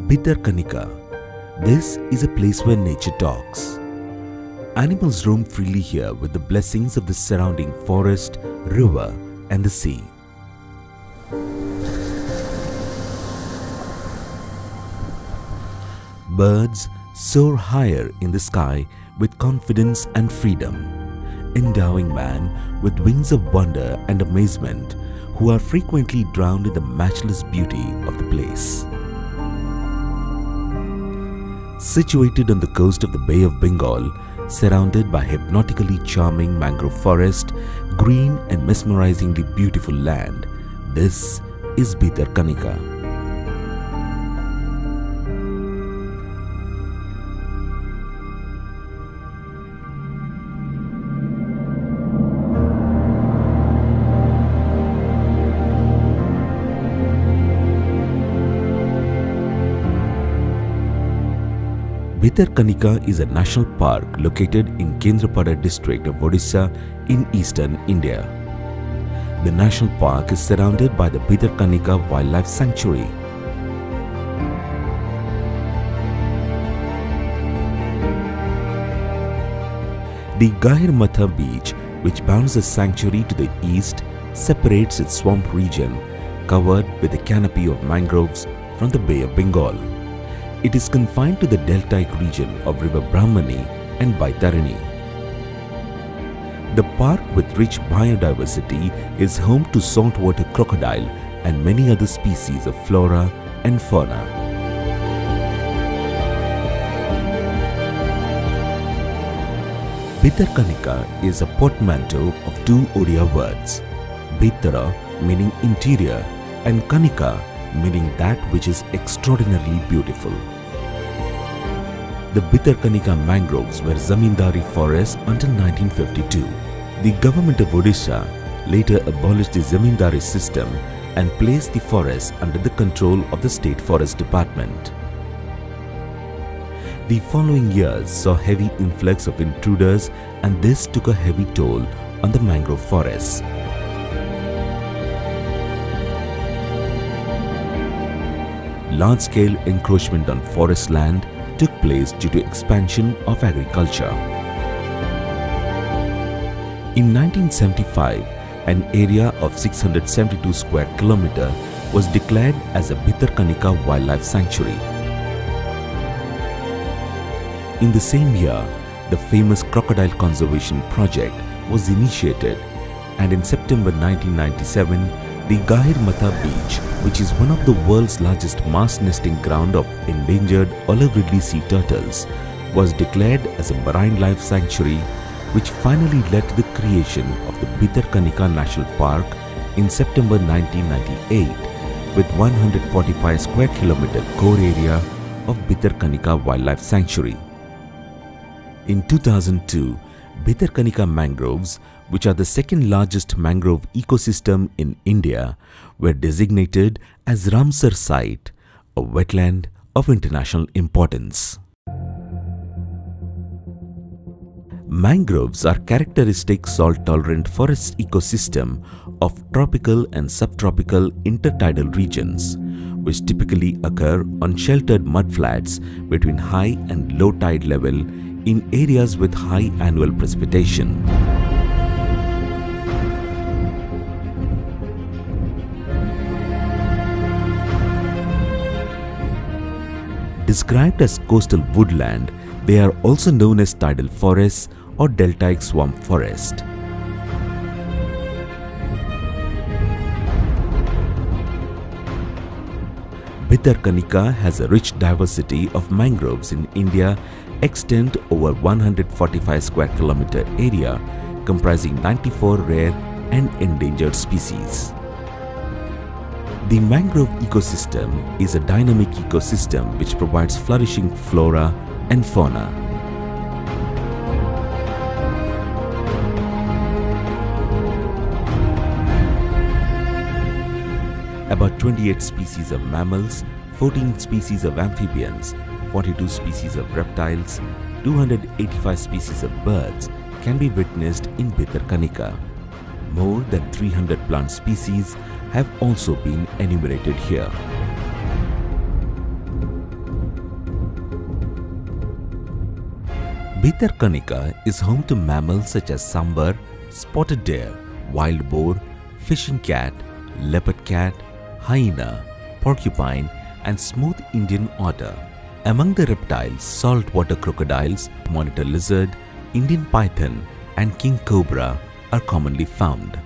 Bhitarkanika. This is a place where nature talks. Animals roam freely here with the blessings of the surrounding forest, river and the sea. Birds soar higher in the sky with confidence and freedom, endowing man with wings of wonder and amazement, who are frequently drowned in the matchless beauty of the place. Situated on the coast of the Bay of Bengal, surrounded by hypnotically charming mangrove forest, green and mesmerizingly beautiful land, this is Bhitarkanika. Bhitarkanika is a national park located in Kendrapada district of Odisha in eastern India. The national park is surrounded by the Bhitarkanika Wildlife Sanctuary. The Gahirmatha beach, which bounds the sanctuary to the east, separates its swamp region covered with a canopy of mangroves from the Bay of Bengal. It is confined to the deltaic region of River Brahmani and Baitarini. The park, with rich biodiversity, is home to saltwater crocodile and many other species of flora and fauna. Bhitarkanika is a portmanteau of two Odia words, Bhitara meaning interior and Kanika meaning that which is extraordinarily beautiful. The Bhitarkanika mangroves were zamindari forests until 1952. The government of Odisha later abolished the zamindari system and placed the forests under the control of the State Forest Department. The following years saw heavy influx of intruders, and this took a heavy toll on the mangrove forests. Large-scale encroachment on forest land took place due to expansion of agriculture. In 1975, an area of 672 square kilometer was declared as a Bhitarkanika Wildlife Sanctuary. In the same year, the famous Crocodile Conservation Project was initiated, and in September 1997, the Gahirmatha beach, which is one of the world's largest mass nesting ground of endangered olive ridley sea turtles, was declared as a marine life sanctuary, which finally led to the creation of the Bhitarkanika National Park in September 1998 with 145 square kilometer core area of Bhitarkanika Wildlife Sanctuary. In 2002, Bhitarkanika mangroves, which are the second largest mangrove ecosystem in India, were designated as Ramsar Site, a wetland of international importance. Mangroves are characteristic salt-tolerant forest ecosystem of tropical and subtropical intertidal regions, which typically occur on sheltered mudflats between high and low tide level in areas with high annual precipitation. Described as coastal woodland, they are also known as tidal forests or deltaic swamp forest. Bhitarkanika has a rich diversity of mangroves in India, extend over 145 square kilometer area, comprising 94 rare and endangered species. The mangrove ecosystem is a dynamic ecosystem which provides flourishing flora and fauna. About 28 species of mammals, 14 species of amphibians, 42 species of reptiles, 285 species of birds can be witnessed in Bhitarkanika. More than 300 plant species have also been enumerated here. Bhitarkanika is home to mammals such as sambar, spotted deer, wild boar, fishing cat, leopard cat, hyena, porcupine and smooth Indian otter. Among the reptiles, saltwater crocodiles, monitor lizard, Indian python and king cobra are commonly found.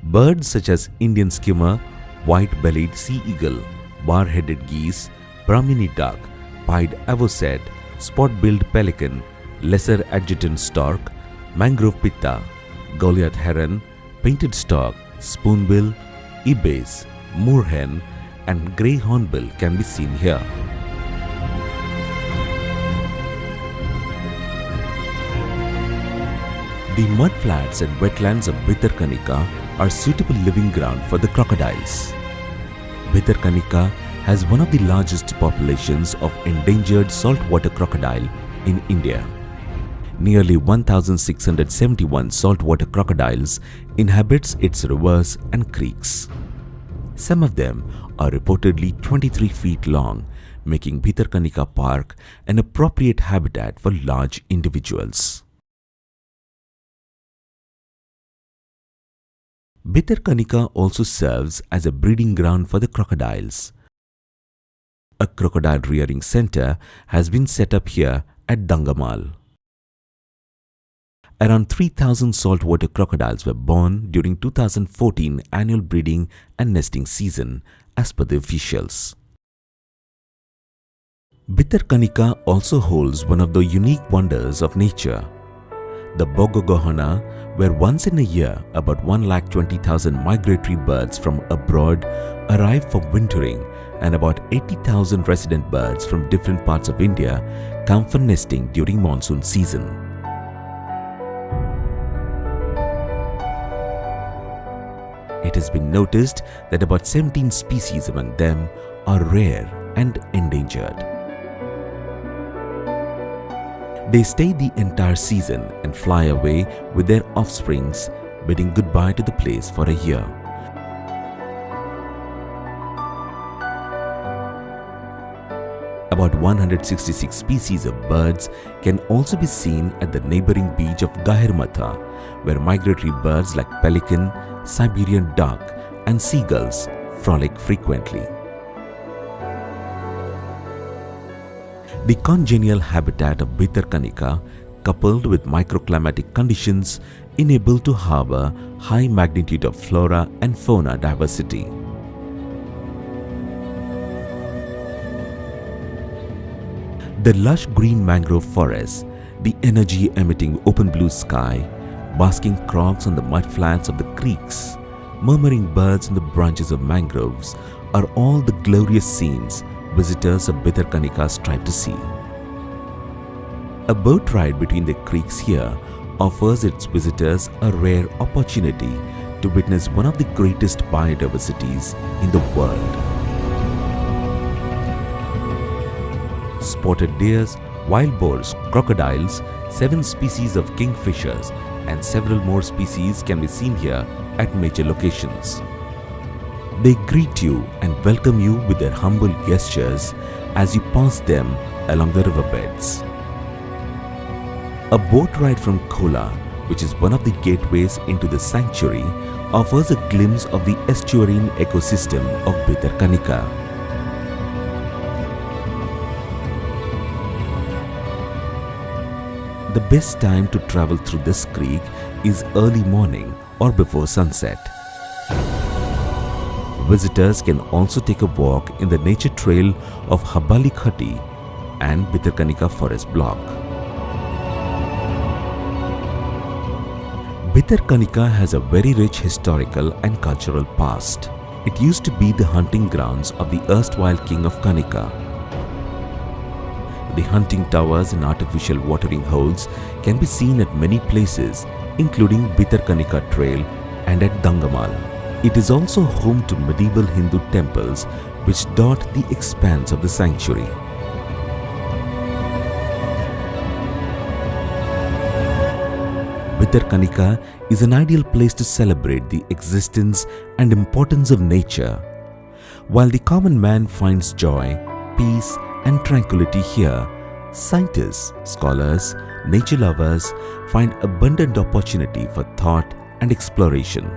Birds such as Indian skimmer, white-bellied sea eagle, bar-headed geese, Brahmini duck, pied avocet, spot-billed pelican, lesser adjutant stork, mangrove pitta, Goliath heron, painted stork, spoonbill, ibis, moorhen and grey hornbill can be seen here. The mudflats and wetlands of Bhitarkanika are suitable living ground for the crocodiles. Bhitarkanika has one of the largest populations of endangered saltwater crocodile in India. Nearly 1,671 saltwater crocodiles inhabits its rivers and creeks. Some of them are reportedly 23 feet long, making Bhitarkanika Park an appropriate habitat for large individuals. Bhitarkanika also serves as a breeding ground for the crocodiles. A crocodile rearing center has been set up here at Dangamal. Around 3,000 saltwater crocodiles were born during 2014 annual breeding and nesting season, as per the officials. Bhitarkanika also holds one of the unique wonders of nature. The Bogogohana, where once in a year about 1,20,000 migratory birds from abroad arrive for wintering and about 80,000 resident birds from different parts of India come for nesting during monsoon season. It has been noticed that about 17 species among them are rare and endangered. They stay the entire season and fly away with their offsprings, bidding goodbye to the place for a year. About 166 species of birds can also be seen at the neighboring beach of Gahirmatha, where migratory birds like pelican, Siberian duck and seagulls frolic frequently. The congenial habitat of Bhitarkanika, coupled with microclimatic conditions, enable to harbour high magnitude of flora and fauna diversity. The lush green mangrove forests, the energy-emitting open blue sky, basking crocs on the mudflats of the creeks, murmuring birds in the branches of mangroves are all the glorious scenes visitors of Bhitarkanika strive to see. A boat ride between the creeks here offers its visitors a rare opportunity to witness one of the greatest biodiversities in the world. Spotted deers, wild boars, crocodiles, 7 species of kingfishers and several more species can be seen here at major locations. They greet you and welcome you with their humble gestures as you pass them along the riverbeds. A boat ride from Khola, which is one of the gateways into the sanctuary, offers a glimpse of the estuarine ecosystem of Bhitarkanika. The best time to travel through this creek is early morning or before sunset. Visitors can also take a walk in the nature trail of Habali Khati and Bhitarkanika forest block. Bhitarkanika has a very rich historical and cultural past. It used to be the hunting grounds of the erstwhile king of Kanika. The hunting towers and artificial watering holes can be seen at many places, including Bhitarkanika Trail and at Dangamal. It is also home to medieval Hindu temples which dot the expanse of the sanctuary. Bhitarkanika is an ideal place to celebrate the existence and importance of nature. While the common man finds joy, peace and tranquility here, Scientists, scholars, nature lovers find abundant opportunity for thought and exploration.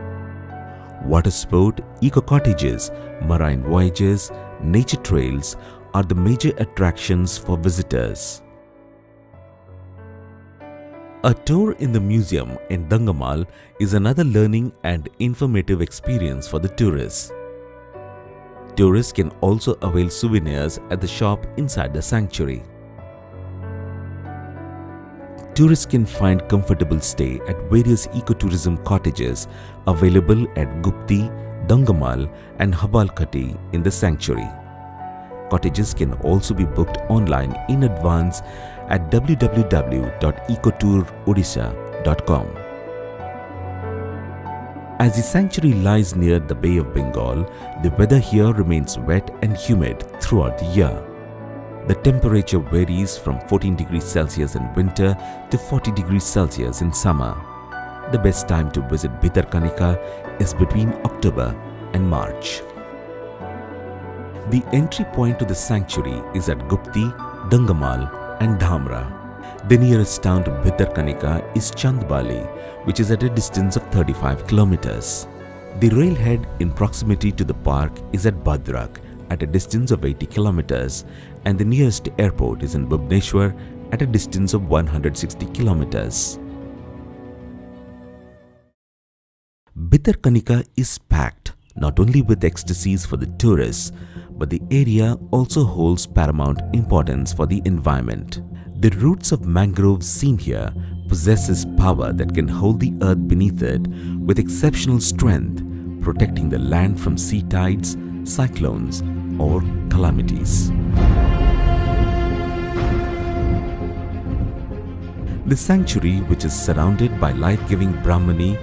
Water sport, eco-cottages, marine voyages, nature trails are the major attractions for visitors. A tour in the museum in Dangamal is another learning and informative experience for the tourists. Tourists can also avail souvenirs at the shop inside the sanctuary. Tourists can find comfortable stay at various ecotourism cottages available at Gupti, Dangamal and Habalkhati in the sanctuary. Cottages can also be booked online in advance at www.ecotourodisha.com. As the sanctuary lies near the Bay of Bengal, the weather here remains wet and humid throughout the year. The temperature varies from 14 degrees Celsius in winter to 40 degrees Celsius in summer. The best time to visit Bhitarkanika is between October and March. The entry point to the sanctuary is at Gupti, Dangamal and Dhamra. The nearest town to Bhitarkanika is Chandbali, which is at a distance of 35 kilometers. The railhead in proximity to the park is at Bhadrak at a distance of 80 kilometers, and the nearest airport is in Bhubaneswar at a distance of 160 kilometers. Bhitarkanika is packed not only with ecstasies for the tourists, but the area also holds paramount importance for the environment. The roots of mangroves seen here possesses power that can hold the earth beneath it with exceptional strength, protecting the land from sea tides, cyclones or calamities. The sanctuary, which is surrounded by life-giving Brahmani,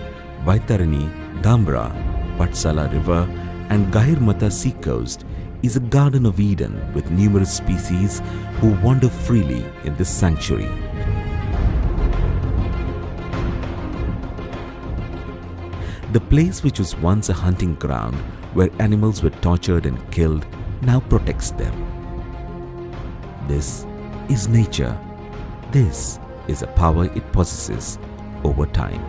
Vaitarani, Dhamra, Patsala River and Gahirmata sea coast, is a garden of Eden with numerous species who wander freely in this sanctuary. The place, which was once a hunting ground where animals were tortured and killed, now protects them. This is nature. This is a power it possesses over time.